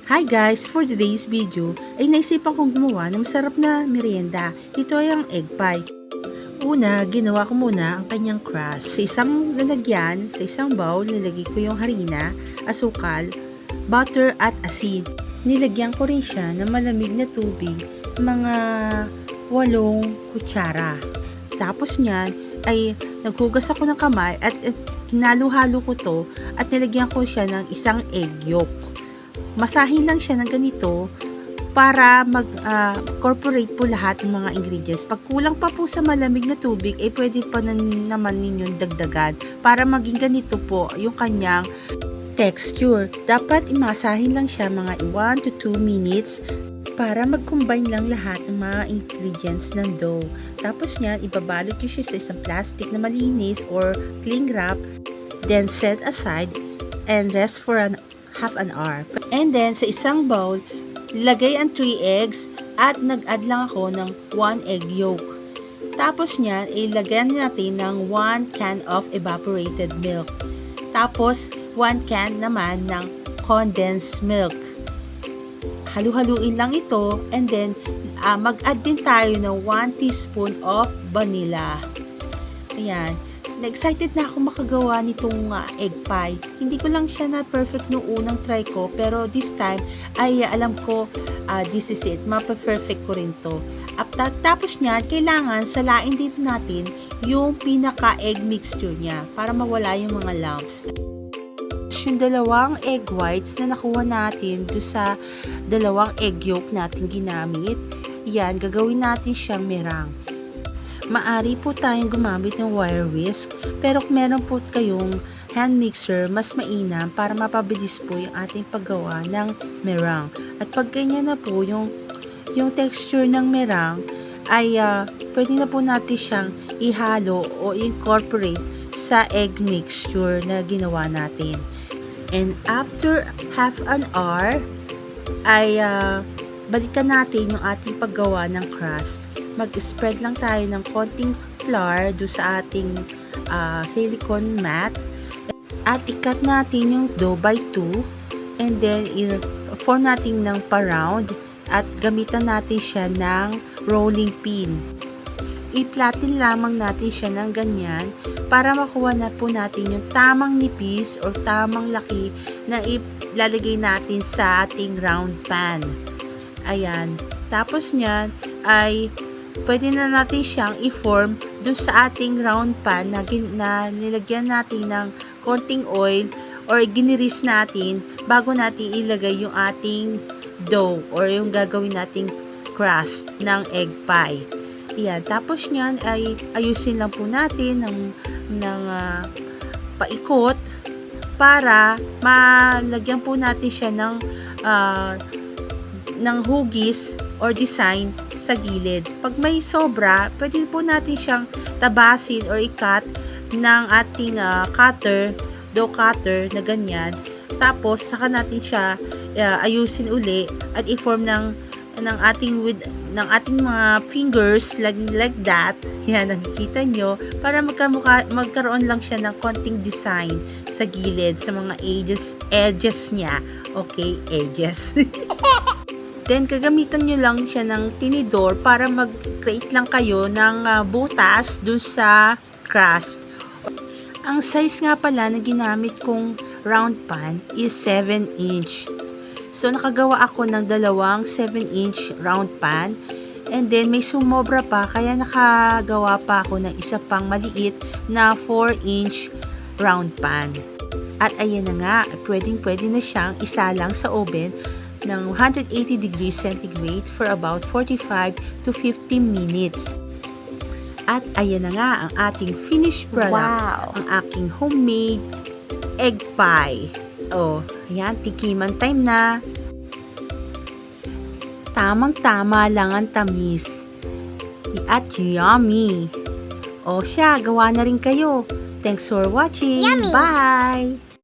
Hi guys! For today's video ay naisipan kong gumawa ng masarap na merienda. Ito ay ang egg pie. Una, ginawa ko muna ang kanyang crust. Sa isang lalagyan, sa isang bowl, nilagay ko yung harina, asukal, butter at asin. Nilagyan ko rin siya ng malamig na tubig, mga 8 kutsara. Tapos niyan ay naghugas ako ng kamay at hinalo-halo ko to at nilagyan ko siya ng isang egg yolk. Masahin lang siya ng ganito para mag-incorporate po lahat ng mga ingredients. Pag kulang pa po sa malamig na tubig, ay pwede pa naman ninyong dagdagan para maging ganito po yung kanyang texture. Dapat imasahin lang siya mga 1 to 2 minutes para mag-combine lang lahat ng mga ingredients ng dough. Tapos niyan, ibabalot nyo siya sa isang plastic na malinis or cling wrap. Then set aside and rest for half an hour. And then, sa isang bowl, lagay ang 3 eggs at nag-add lang ako ng 1 egg yolk. Tapos niyan, ilagyan natin ng 1 can of evaporated milk. Tapos, 1 can naman ng condensed milk. Halu-haluin lang ito and then, mag-add din tayo ng 1 teaspoon of vanilla. Ayan. Na-excited na ako makagawa nitong egg pie. Hindi ko lang siya na perfect nung unang try ko, pero this time ay alam ko this is it. Mapa-perfect ko rin to. Tapos niyan, kailangan salain din natin yung pinaka-egg mixture niya para mawala yung mga lumps. Yung 2 egg whites na nakuha natin do sa 2 egg yolk natin ginamit, yan, gagawin natin siyang meringue. Maari po tayong gumamit ng wire whisk, pero kung meron po kayong hand mixer, mas mainam para mapabilis po yung ating paggawa ng meringue. At pag ganyan na po yung texture ng meringue, ay pwede na po natin siyang ihalo o incorporate sa egg mixture na ginawa natin. And after half an hour, ay balikan natin yung ating paggawa ng crust. Mag-spread lang tayo ng konting flour do sa ating silicone mat at i-cut natin yung dough by 2 and then i-form natin ng pa-round at gamitan natin siya ng rolling pin. I-flatten lamang natin siya ng ganyan para makuha na po natin yung tamang nipis or tamang laki na ilalagay natin sa ating round pan. Ayan. Tapos niyan ay pwede na natin siyang i-form doon sa ating round pan na nilagyan natin ng konting oil or giniris natin bago natin ilagay yung ating dough or yung gagawin nating crust ng egg pie. Yan. Tapos niyan ay ayusin lang po natin ng paikot para malagyan po natin siya ng hugis or design sa gilid. Pag may sobra, pwede po natin siyang tabasin or i-cut ng ating dough cutter na ganyan. Tapos, saka natin siya ayusin uli at i-form ng ating mga fingers like that. Yan, nakikita nyo. Para magkaroon lang siya ng konting design sa gilid, sa mga edges niya. Okay, edges. Then, gagamitan nyo lang siya ng tinidor para mag-create lang kayo ng butas dun sa crust. Ang size nga pala na ginamit kong round pan is 7-inch. So, nakagawa ako ng 2 7-inch round pan. And then, may sumobra pa, kaya nakagawa pa ako ng isa pang maliit na 4-inch round pan. At ayan na nga, pwedeng-pwede na siyang isalang sa oven ng 180 degrees centigrade for about 45 to 50 minutes. At ayan na nga ang ating finished product. Wow! Ang aking homemade egg pie. Oh, ayan, tikiman time na. Tamang-tama lang ang tamis. At yummy. O siya, gawa na rin kayo. Thanks for watching. Yummy! Bye!